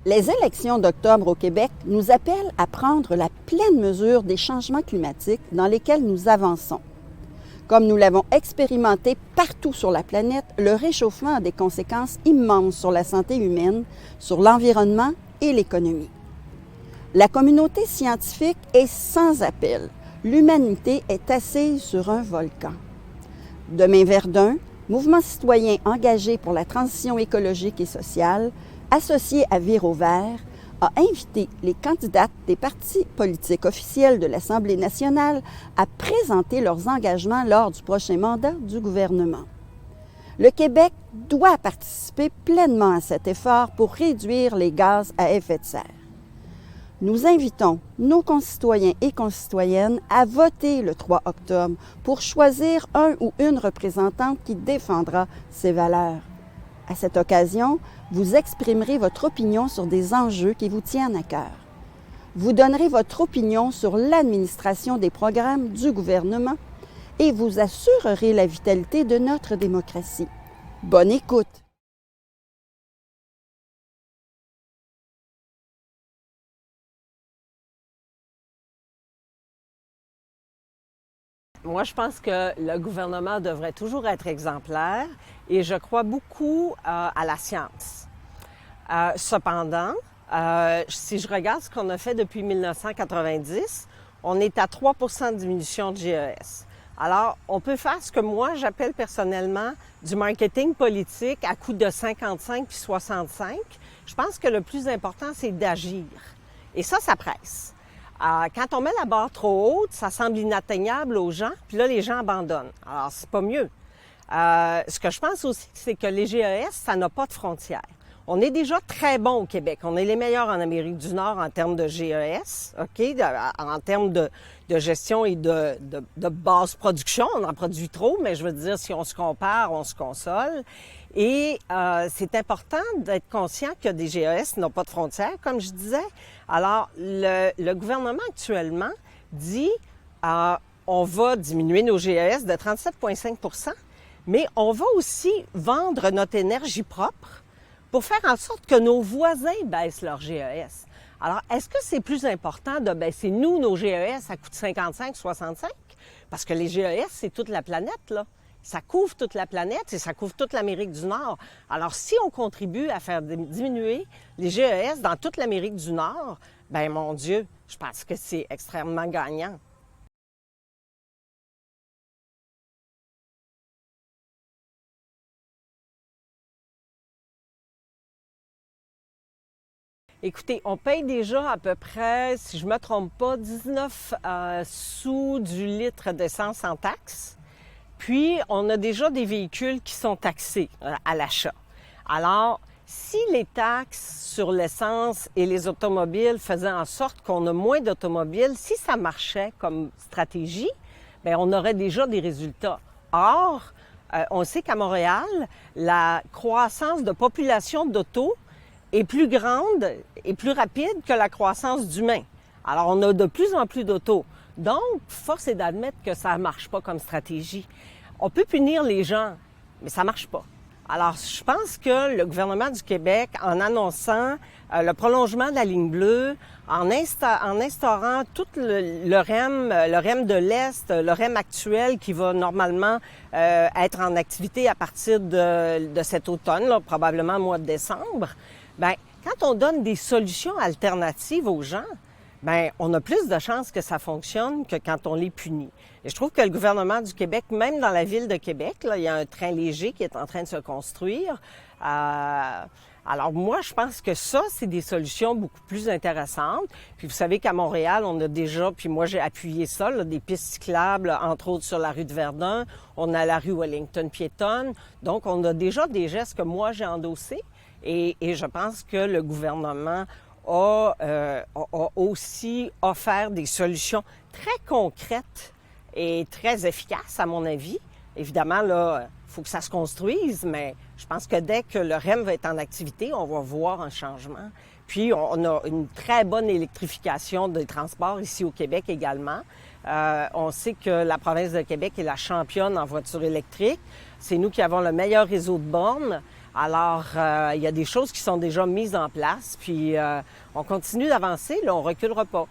Les élections d'octobre au Québec nous appellent à prendre la pleine mesure des changements climatiques dans lesquels nous avançons. Comme nous l'avons expérimenté partout sur la planète, le réchauffement a des conséquences immenses sur la santé humaine, sur l'environnement et l'économie. La communauté scientifique est sans appel. L'humanité est assise sur un volcan. Demain Verdun, mouvement citoyen engagé pour la transition écologique et sociale, associé à Viro Vert, a invité les candidates des partis politiques officiels de l'Assemblée nationale à présenter leurs engagements lors du prochain mandat du gouvernement. Le Québec doit participer pleinement à cet effort pour réduire les gaz à effet de serre. Nous invitons nos concitoyens et concitoyennes à voter le 3 octobre pour choisir un ou une représentante qui défendra ces valeurs. À cette occasion, vous exprimerez votre opinion sur des enjeux qui vous tiennent à cœur. Vous donnerez votre opinion sur l'administration des programmes du gouvernement et vous assurerez la vitalité de notre démocratie. Bonne écoute! Moi, je pense que le gouvernement devrait toujours être exemplaire et je crois beaucoup à la science. Cependant, si je regarde ce qu'on a fait depuis 1990, on est à 3 % de diminution de GES. Alors, on peut faire ce que moi, j'appelle personnellement du marketing politique à coût de 55 puis 65. Je pense que le plus important, c'est d'agir. Et ça presse. Quand on met la barre trop haute, ça semble inatteignable aux gens, puis là, les gens abandonnent. Alors, c'est pas mieux. Ce que je pense aussi, c'est que les GES, ça n'a pas de frontières. On est déjà très bon au Québec. On est les meilleurs en Amérique du Nord en termes de GES, OK? En termes de gestion et de basse production. On en produit trop, mais je veux dire, si on se compare, on se console. Et c'est important d'être conscient que des GES n'ont pas de frontières, comme je disais. Alors, le gouvernement actuellement dit on va diminuer nos GES de 37,5 %, mais on va aussi vendre notre énergie propre pour faire en sorte que nos voisins baissent leurs GES. Alors, est-ce que c'est plus important de baisser, nous, nos GES à coût de 55, 65? Parce que les GES, c'est toute la planète, là. Ça couvre toute la planète et ça couvre toute l'Amérique du Nord. Alors, si on contribue à faire diminuer les GES dans toute l'Amérique du Nord, ben mon Dieu, je pense que c'est extrêmement gagnant. Écoutez, on paye déjà à peu près, si je ne me trompe pas, 19 sous du litre d'essence en taxes. Puis, on a déjà des véhicules qui sont taxés à l'achat. Alors, si les taxes sur l'essence et les automobiles faisaient en sorte qu'on a moins d'automobiles, si ça marchait comme stratégie, bien, on aurait déjà des résultats. Or, on sait qu'à Montréal, la croissance de population d'auto est plus grande et plus rapide que la croissance d'humains. Alors, on a de plus en plus d'autos. Donc, force est d'admettre que ça ne marche pas comme stratégie. On peut punir les gens, mais ça ne marche pas. Alors, je pense que le gouvernement du Québec, en annonçant le prolongement de la ligne bleue, en instaurant tout le REM de l'Est, le REM actuel qui va normalement être en activité à partir de cet automne, là, probablement au mois de décembre, bien, quand on donne des solutions alternatives aux gens, bien, on a plus de chances que ça fonctionne que quand on les punit. Et je trouve que le gouvernement du Québec, même dans la ville de Québec, là, il y a un train léger qui est en train de se construire. Alors moi, je pense que ça, c'est des solutions beaucoup plus intéressantes. Puis vous savez qu'à Montréal, on a déjà, puis moi j'ai appuyé ça, là, des pistes cyclables, entre autres sur la rue de Verdun. On a la rue Wellington piétonne. Donc, on a déjà des gestes que moi j'ai endossés. Et je pense que le gouvernement a aussi offert des solutions très concrètes et très efficaces, à mon avis. Évidemment, là, il faut que ça se construise, mais je pense que dès que le REM va être en activité, on va voir un changement. Puis, on a une très bonne électrification des transports ici au Québec également. On sait que la province de Québec est la championne en voitures électriques. C'est nous qui avons le meilleur réseau de bornes. Alors, il y a des choses qui sont déjà mises en place, puis on continue d'avancer, là, on reculera pas.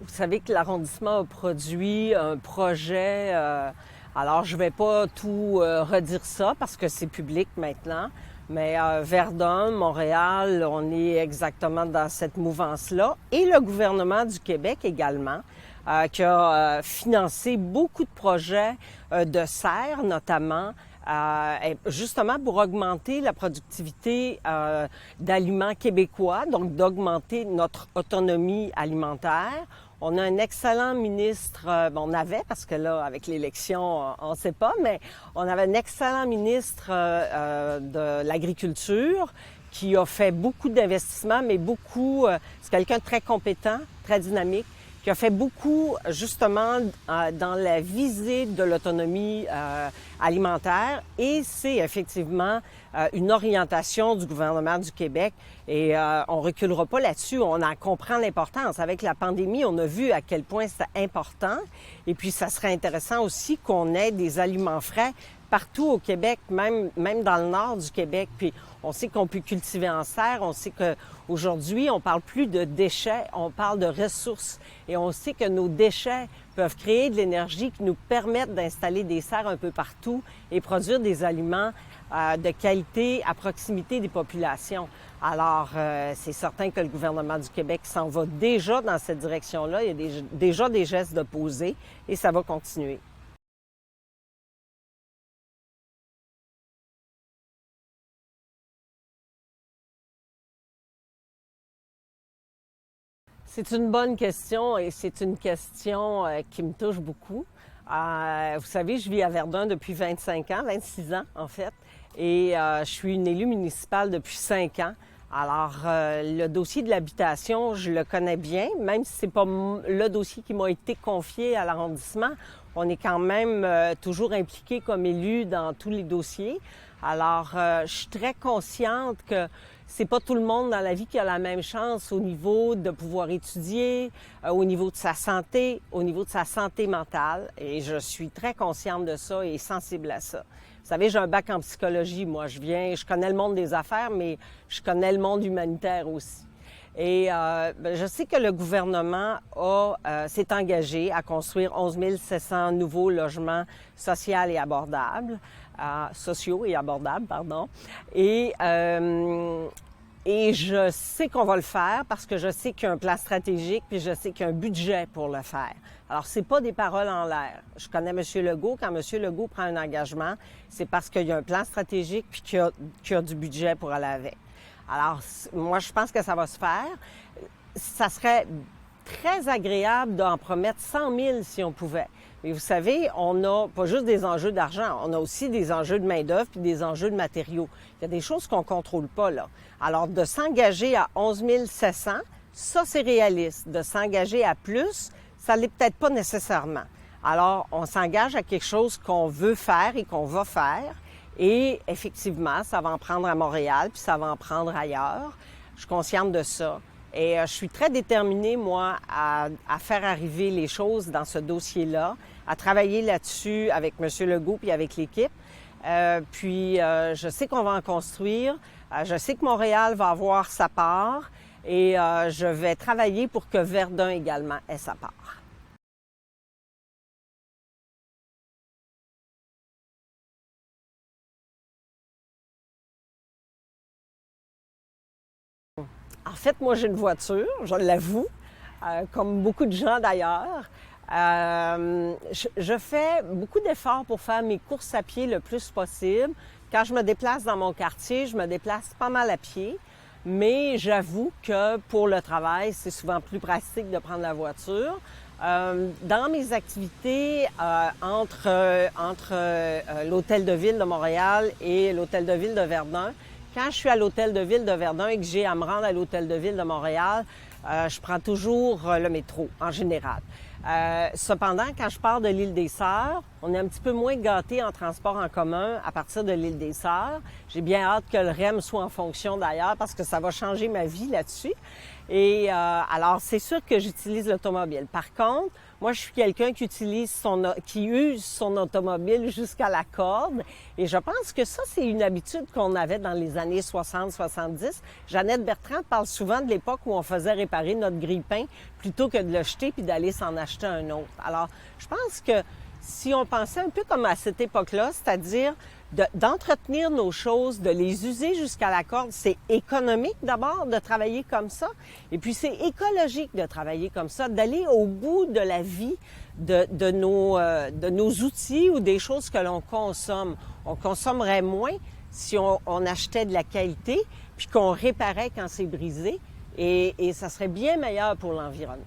Vous savez que l'arrondissement a produit un projet, alors je ne vais pas tout redire ça parce que c'est public maintenant, mais Verdun, Montréal, on est exactement dans cette mouvance-là. Et le gouvernement du Québec également, qui a financé beaucoup de projets de serre notamment, justement pour augmenter la productivité d'aliments québécois, donc d'augmenter notre autonomie alimentaire. On a un excellent ministre, on avait, parce que là, avec l'élection, on ne sait pas, mais on avait un excellent ministre de l'Agriculture qui a fait beaucoup d'investissements, mais beaucoup, c'est quelqu'un de très compétent, très dynamique, qui a fait beaucoup, justement, dans la visée de l'autonomie alimentaire. Et c'est effectivement une orientation du gouvernement du Québec. Et on reculera pas là-dessus. On en comprend l'importance. Avec la pandémie, on a vu à quel point c'était important. Et puis, ça serait intéressant aussi qu'on ait des aliments frais partout au Québec, même dans le nord du Québec. Puis on sait qu'on peut cultiver en serre, on sait qu'aujourd'hui, on parle plus de déchets, on parle de ressources. Et on sait que nos déchets peuvent créer de l'énergie qui nous permettent d'installer des serres un peu partout et produire des aliments de qualité à proximité des populations. Alors, c'est certain que le gouvernement du Québec s'en va déjà dans cette direction-là. Il y a déjà des gestes de poser et ça va continuer. C'est une bonne question et c'est une question qui me touche beaucoup. Vous savez, je vis à Verdun depuis 25 ans, 26 ans en fait, et je suis une élue municipale depuis 5 ans. Alors, le dossier de l'habitation, je le connais bien, même si c'est pas le dossier qui m'a été confié à l'arrondissement. On est quand même toujours impliqué comme élu dans tous les dossiers. Alors, je suis très consciente que c'est pas tout le monde dans la vie qui a la même chance au niveau de pouvoir étudier, au niveau de sa santé, au niveau de sa santé mentale. Et je suis très consciente de ça et sensible à ça. Vous savez, j'ai un bac en psychologie. Moi, je connais le monde des affaires, mais je connais le monde humanitaire aussi. Et je sais que le gouvernement s'est engagé à construire 11 700 nouveaux logements sociaux et abordables. Et je sais qu'on va le faire parce que je sais qu'il y a un plan stratégique puis je sais qu'il y a un budget pour le faire. Alors, c'est pas des paroles en l'air. Je connais M. Legault. Quand M. Legault prend un engagement, c'est parce qu'il y a un plan stratégique puis qu'il y a du budget pour aller avec. Alors, moi, je pense que ça va se faire. Ça serait très agréable d'en promettre 100 000 si on pouvait. Mais vous savez, on n'a pas juste des enjeux d'argent, on a aussi des enjeux de main-d'œuvre puis des enjeux de matériaux. Il y a des choses qu'on ne contrôle pas, là. Alors, de s'engager à 11 700, ça, c'est réaliste. De s'engager à plus, ça ne l'est peut-être pas nécessairement. Alors, on s'engage à quelque chose qu'on veut faire et qu'on va faire. Et effectivement, ça va en prendre à Montréal, puis ça va en prendre ailleurs. Je suis consciente de ça. Et je suis très déterminée, moi, à faire arriver les choses dans ce dossier-là, à travailler là-dessus avec M. Legault puis avec l'équipe. Je sais qu'on va en construire. Je sais que Montréal va avoir sa part et je vais travailler pour que Verdun également ait sa part. En fait, moi, j'ai une voiture, je l'avoue, comme beaucoup de gens d'ailleurs. Je fais beaucoup d'efforts pour faire mes courses à pied le plus possible. Quand je me déplace dans mon quartier, je me déplace pas mal à pied. Mais j'avoue que pour le travail, c'est souvent plus pratique de prendre la voiture. Dans mes activités entre l'Hôtel de Ville de Montréal et l'Hôtel de Ville de Verdun, quand je suis à l'Hôtel de Ville de Verdun et que j'ai à me rendre à l'Hôtel de Ville de Montréal, je prends toujours le métro, en général. Cependant, quand je pars de l'île des Sœurs, on est un petit peu moins gâtés en transport en commun à partir de l'île des Sœurs. J'ai bien hâte que le REM soit en fonction d'ailleurs parce que ça va changer ma vie là-dessus. Et alors, c'est sûr que j'utilise l'automobile. Par contre, moi, je suis quelqu'un qui use son automobile jusqu'à la corde. Et je pense que ça, c'est une habitude qu'on avait dans les années 60-70. Jeannette Bertrand parle souvent de l'époque où on faisait réparer notre grille-pain plutôt que de le jeter puis d'aller s'en acheter un autre. Alors, je pense que si on pensait un peu comme à cette époque-là, c'est-à-dire d'entretenir nos choses, de les user jusqu'à la corde, c'est économique d'abord de travailler comme ça, et puis c'est écologique de travailler comme ça, d'aller au bout de la vie de nos outils ou des choses que l'on consomme. On consommerait moins si on achetait de la qualité, puis qu'on réparait quand c'est brisé, et ça serait bien meilleur pour l'environnement.